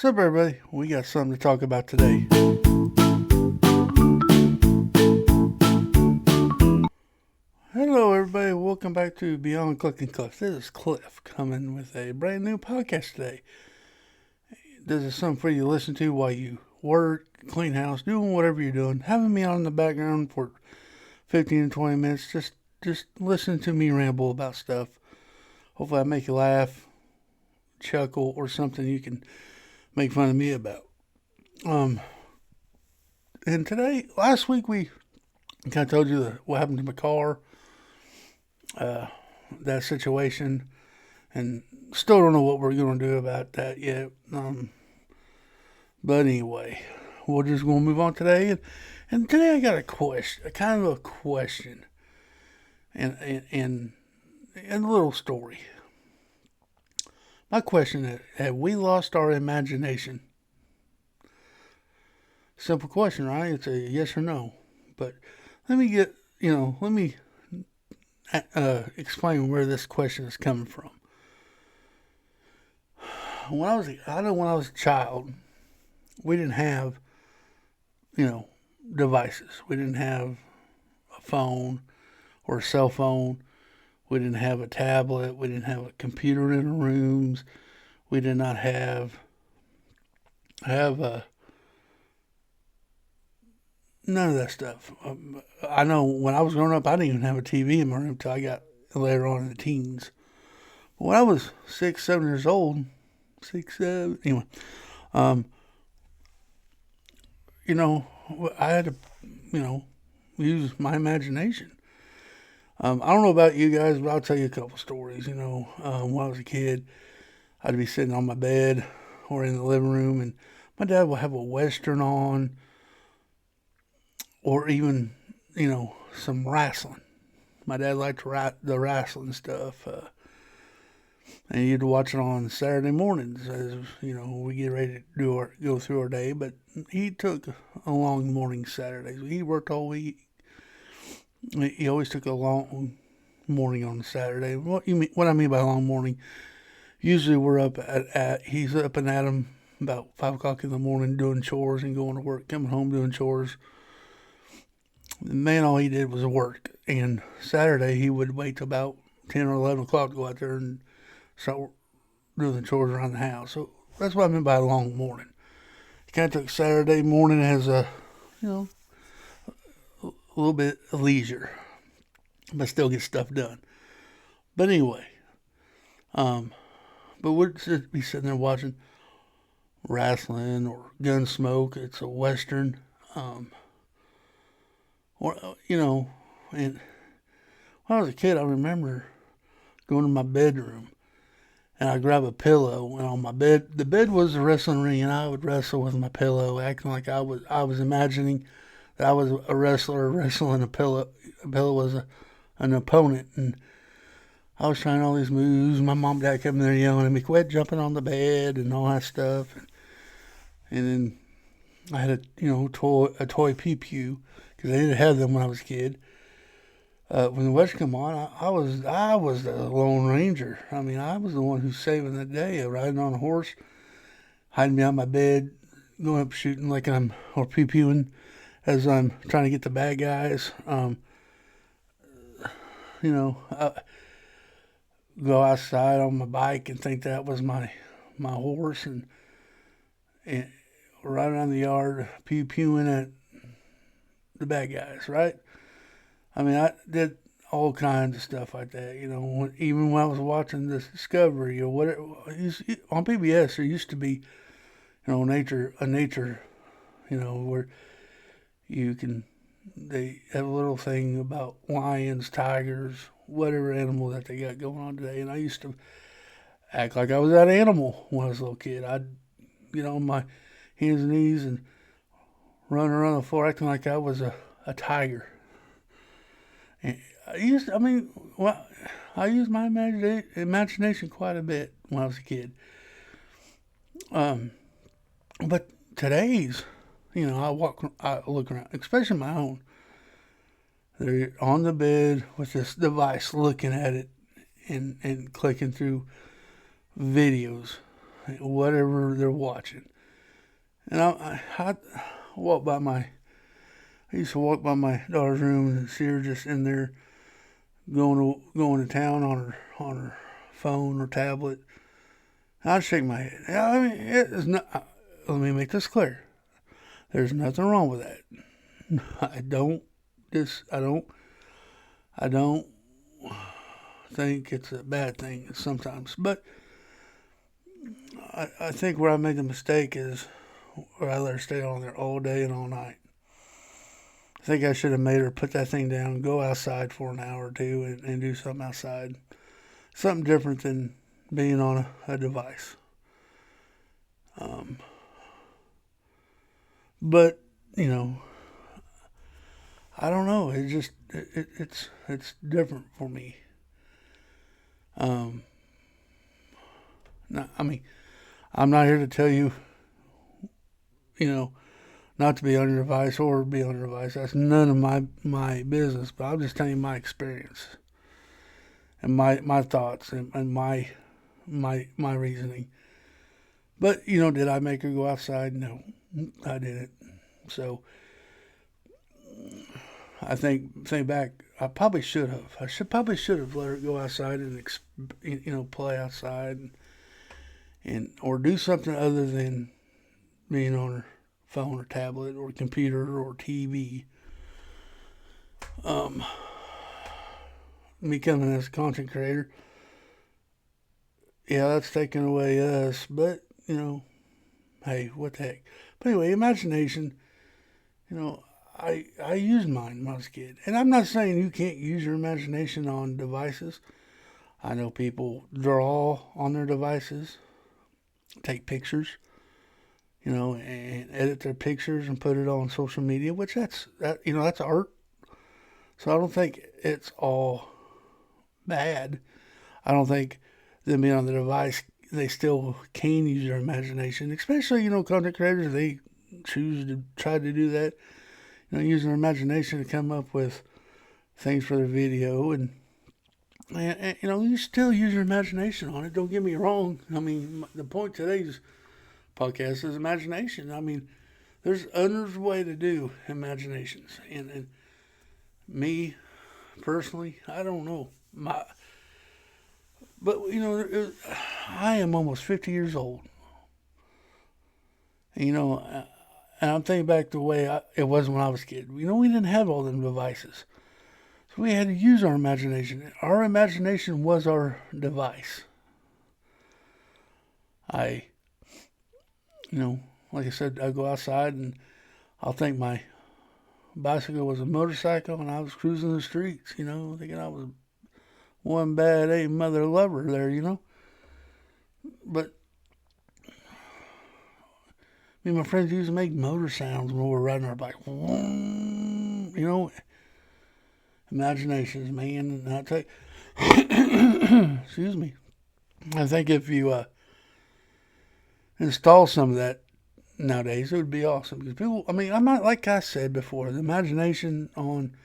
What's up, everybody? We got something to talk about today. Hello, everybody. Welcome back to Beyond Click and Cliff. This is Cliff coming with a brand new podcast today. This is something for you to listen to while you work, clean house, doing whatever you're doing. Having me on in the background for 15 to 20 minutes. Just listen to me ramble about stuff. Hopefully I make you laugh, chuckle, or something you can make fun of me about. And today, last week we kind of told you what happened to my car, that situation, and still don't know what we're going to do about that yet. But anyway, we're just going to move on today. And today I got a question, a question, and a little story. My question is, have we lost our imagination? Simple question, right? It's a yes or no. But let me explain where this question is coming from. When I was a child, we didn't have, devices. We didn't have a phone or a cell phone. We didn't have a tablet. We didn't have a computer in our rooms. We did not have none of that stuff. I know when I was growing up, I didn't even have a TV in my room until I got later on in the teens. But when I was 6, 7 years old, 6, 7, anyway, I had to, use my imagination. I don't know about you guys, but I'll tell you a couple stories. When I was a kid, I'd be sitting on my bed or in the living room, and my dad would have a Western on, or even, some wrestling. My dad liked the wrestling stuff, and you'd watch it on Saturday mornings as, we get ready to go through our day. But he took a long morning Saturdays. He worked all week. He always took a long morning on Saturday. What I mean by long morning? Usually we're up he's up and at 'em about 5 o'clock in the morning doing chores and going to work, coming home doing chores. The man, all he did was work. And Saturday he would wait till about 10 or 11 o'clock to go out there and start doing the chores around the house. So that's what I meant by a long morning. He kind of took Saturday morning as a little bit of leisure, but still get stuff done. But anyway, but we'd be sitting there watching wrestling or Gunsmoke. It's a Western, and when I was a kid, I remember going to my bedroom and I'd grab a pillow, and on my bed, the bed was a wrestling ring, and I would wrestle with my pillow, acting like I was imagining that I was a wrestler wrestling a pillow. A pillow was an opponent, and I was trying all these moves. My mom and dad kept there yelling at me, "Quit jumping on the bed," and all that stuff. And then I had a toy pew pew, because I didn't have them when I was a kid. When the West come on, I was the Lone Ranger. I mean, I was the one who's saving the day, riding on a horse, hiding behind my bed, going up shooting or pew pewing as I'm trying to get the bad guys. Go outside on my bike and think that was my horse, and ride around the yard pew pewing at the bad guys, right? I mean, I did all kinds of stuff like that. Even when I was watching this Discovery or whatever on PBS, there used to be, nature, where they have a little thing about lions, tigers, whatever animal that they got going on today. And I used to act like I was that animal when I was a little kid. I'd get on my hands and knees and run around the floor acting like I was a tiger. And I used my imagination quite a bit when I was a kid. But today's, I look around, especially my own. They're on the bed with this device, looking at it and clicking through videos, whatever they're watching. And I walk by my, I used to walk by my daughter's room and see her just in there going to town on her phone or tablet. I'd shake my head. I mean, it is not. Let me make this clear. There's nothing wrong with that. I don't. I don't think it's a bad thing sometimes, but I think where I made the mistake is where I let her stay on there all day and all night. I think I should have made her put that thing down, go outside for an hour or two, and do something outside. Something different than being on a device. But, I don't know. It's different for me. I mean, I'm not here to tell you, you know, not to be on your device or be on your device. That's none of my business. But I'm just telling you my experience and my thoughts and my reasoning. But did I make her go outside? No, I didn't. So I think back, I probably should have. Probably should have let her go outside and play outside and or do something other than being on her phone or tablet or computer or TV. Me coming as a content creator, yeah, that's taking away us. But hey, what the heck? But anyway, imagination. I used mine when I was a kid, and I'm not saying you can't use your imagination on devices. I know people draw on their devices, take pictures, and edit their pictures and put it on social media, which that's art. So I don't think it's all bad. I don't think them being on the device, they still can use their imagination, especially, content creators, they choose to try to do that, using their imagination to come up with things for their video. And you still use your imagination on it. Don't get me wrong. I mean, the point of today's podcast is imagination. I mean, there's another way to do imaginations. And me, personally, I don't know. But, I am almost 50 years old. And I'm thinking back the way it was when I was a kid. We didn't have all them devices. So we had to use our imagination. Our imagination was our device. Like I said, I go outside and I'll think my bicycle was a motorcycle and I was cruising the streets, thinking I was one bad A mother lover there. But me and my friends used to make motor sounds when we were riding our bike. Imaginations, man. And I tell you, excuse me. I think if you install some of that nowadays, it would be awesome. Because people, I'm not, like I said before, the imagination on,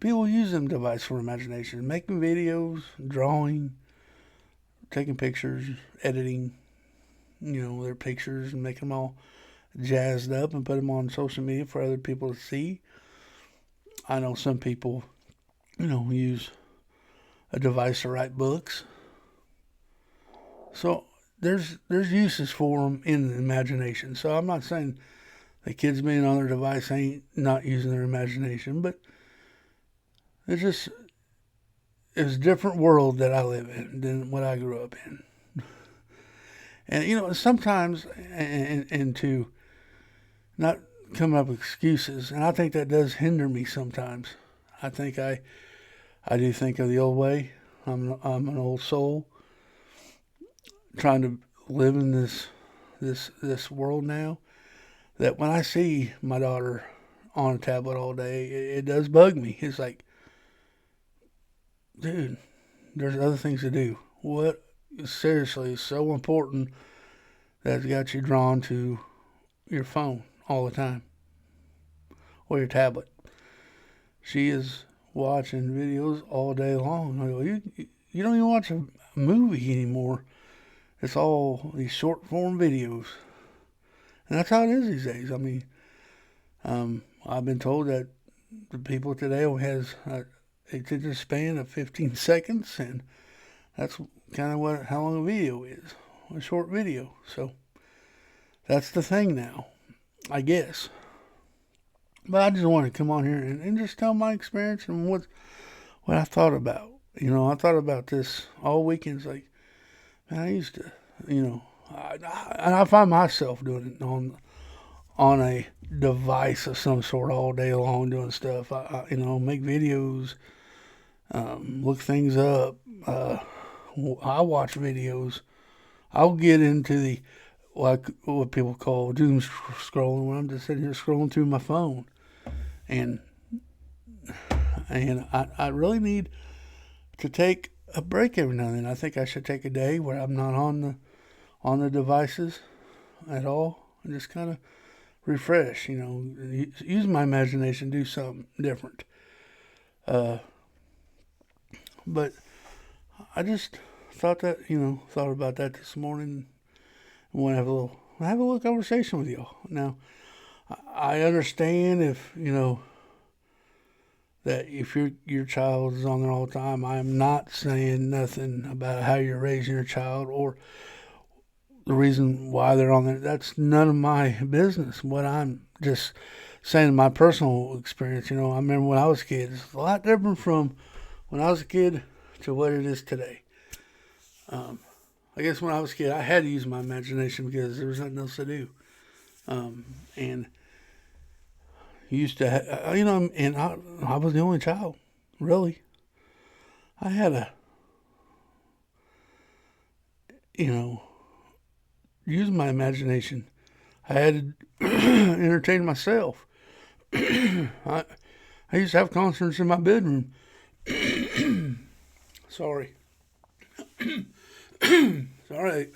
people use them devices for imagination. Making videos, drawing, taking pictures, editing, their pictures and make them all jazzed up and put them on social media for other people to see. I know some people, use a device to write books. So there's uses for them in the imagination. So I'm not saying the kids being on their device ain't not using their imagination, but it's a different world that I live in than what I grew up in. And sometimes, and to not come up with excuses, and I think that does hinder me sometimes. I think I do think of the old way. I'm an old soul trying to live in this world now. That when I see my daughter on a tablet all day, it does bug me. It's like, dude, there's other things to do. What seriously is so important that's got you drawn to your phone all the time or your tablet? She is watching videos all day long. I go, you don't even watch a movie anymore. It's all these short form videos. And that's how it is these days. I mean, I've been told that the people today only has a attention span of 15 seconds, and that's kind of how long a video is, a short video. So that's the thing now, I guess. But I just want to come on here and just tell my experience and what I thought about. I thought about this all weekend. It's like, man, I used to, I find myself doing it on a device of some sort all day long, doing stuff. I make videos, look things up. I watch videos. I'll get into the what people call doom scrolling, when I'm just sitting here scrolling through my phone, and I really need to take a break every now and then. I think I should take a day where I'm not on the devices at all, and just kind of refresh. Use my imagination, do something different. But I just thought about that this morning. I want to have a little conversation with y'all. Now, I understand if that if your child is on there all the time. I am not saying nothing about how you're raising your child or the reason why they're on there. That's none of my business. What I'm just saying, my personal experience. I remember when I was a kid. It's a lot different from when I was a kid to what it is today. I guess when I was a kid, I had to use my imagination because there was nothing else to do. And used to, and I was the only child, really. I had use my imagination. I had to entertain myself. I used to have concerts in my bedroom. Sorry. Sorry.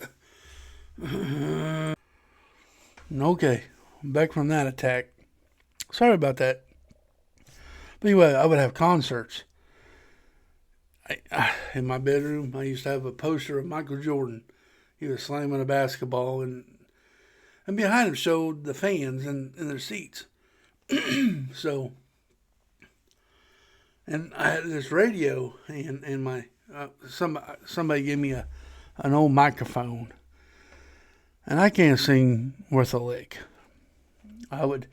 Okay, back from that attack. Sorry about that. But anyway, I would have concerts. In my bedroom, I used to have a poster of Michael Jordan. He was slamming a basketball, and behind him showed the fans in their seats. So, and I had this radio, and my somebody gave me an old microphone, and I can't sing worth a lick. I would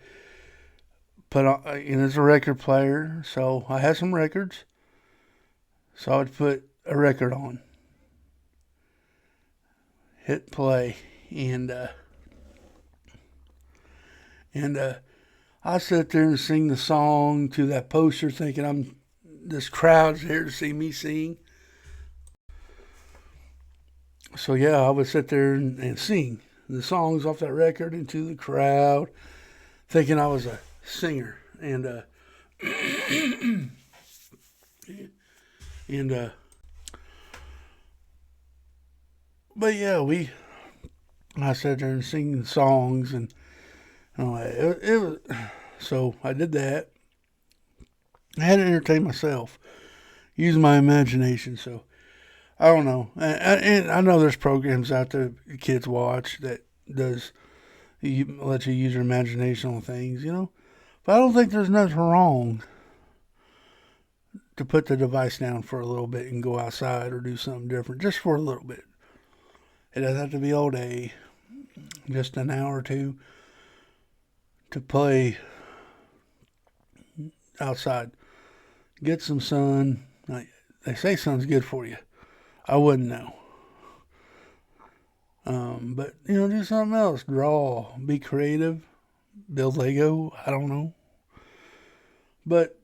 put on, it's a record player, so I had some records, so I would put a record on, hit play, and I sit there and sing the song to that poster, thinking this crowd's here to see me sing. So yeah, I would sit there and sing the songs off that record into the crowd, thinking I was a singer. But yeah, I sat there and sing songs, and it was, so I did that. I had to entertain myself, use my imagination. So I don't know, and I know there's programs out there kids watch that let you use your imagination on things, But I don't think there's nothing wrong to put the device down for a little bit and go outside or do something different, just for a little bit. It doesn't have to be all day, just an hour or two to play outside. Get some sun. They say sun's good for you. I wouldn't know. But, do something else. Draw. Be creative. Build Lego. I don't know. But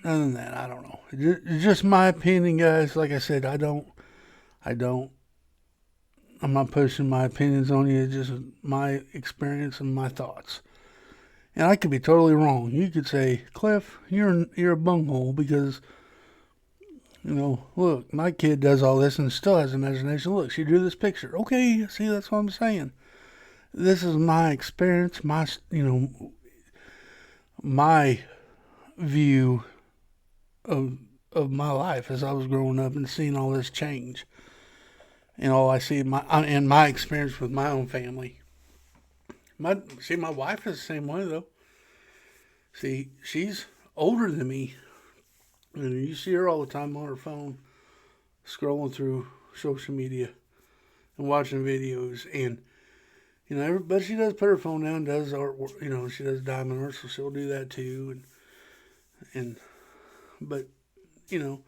other than that, I don't know. It's just my opinion, guys. Like I said, I'm not pushing my opinions on you. It's just my experience and my thoughts. And I could be totally wrong. You could say, Cliff, you're a bunghole because, look, my kid does all this and still has imagination. Look, she drew this picture. Okay, see, that's what I'm saying. This is my experience, my view of my life as I was growing up and seeing all this change. And all I see in my experience with my own family, My wife is the same way though. See, she's older than me, and you see her all the time on her phone, scrolling through social media and watching videos, and but she does put her phone down, does artwork, she does diamond art, so she'll do that too, and but you know,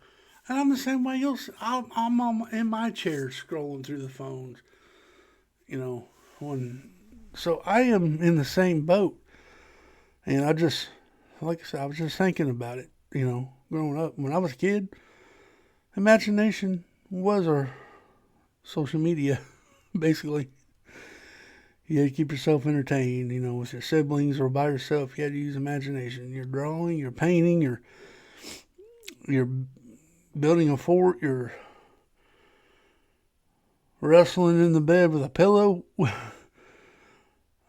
and I'm the same way. I'm in my chair scrolling through the phones, you know, when so I am in the same boat, and like I said, I was just thinking about it, growing up when I was a kid, imagination was our social media, basically. You had to keep yourself entertained, with your siblings or by yourself. You had to use imagination. You're drawing, you're painting, you're building a fort, you're wrestling in the bed with a pillow,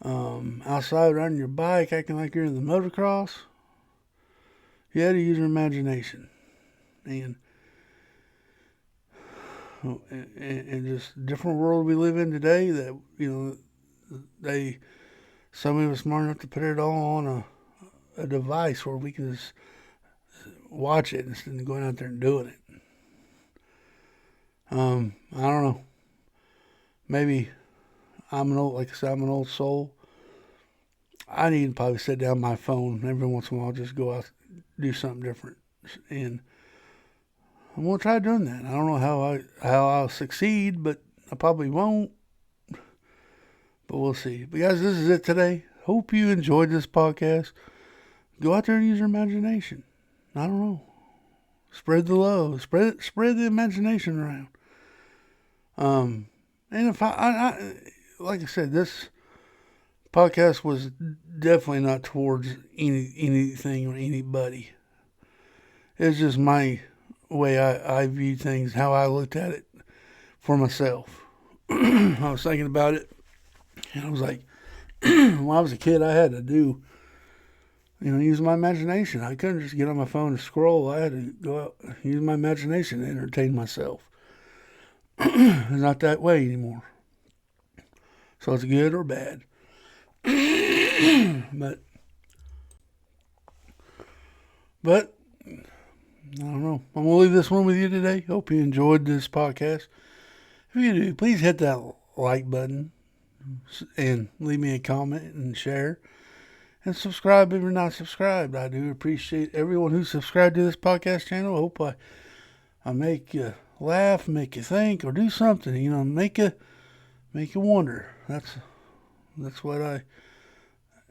outside riding your bike, acting like you're in the motocross. You had to use your imagination, and just different world we live in today. That some of us smart enough to put it all on a device where we can just watch it instead of going out there and doing it. I don't know. Maybe I'm an old soul. I need to probably set down my phone every once in a while, just go out, do something different, and I'm gonna try doing that. I don't know how I'll succeed, but I probably won't. But we'll see. But guys, this is it today. Hope you enjoyed this podcast. Go out there and use your imagination. I don't know. Spread the love. Spread the imagination around. And if I like I said, this podcast was definitely not towards anything or anybody. It's just my way I view things, how I looked at it for myself. I was thinking about it, and I was like, when I was a kid, I had to do, use my imagination. I couldn't just get on my phone and scroll. I had to go out, use my imagination to entertain myself. It's not that way anymore. So it's good or bad. but I don't know. I'm going to leave this one with you today. Hope you enjoyed this podcast. If you do, please hit that like button and leave me a comment and share. And subscribe if you're not subscribed. I do appreciate everyone who's subscribed to this podcast channel. I hope I make you laugh, make you think, or do something. Make you wonder. That's what I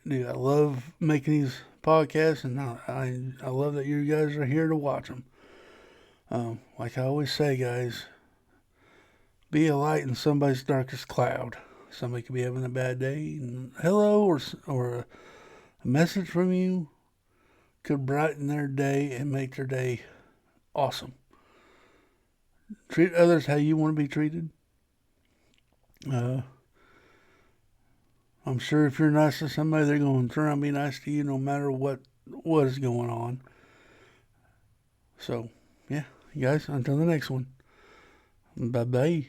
do. I love making these podcasts, and I love that you guys are here to watch them. Like I always say, guys, be a light in somebody's darkest cloud. Somebody could be having a bad day, and hello or a message from you could brighten their day and make their day awesome. Treat others how you want to be treated. I'm sure if you're nice to somebody, they're going to turn around and be nice to you no matter what is going on. So, yeah, you guys, until the next one. Bye-bye.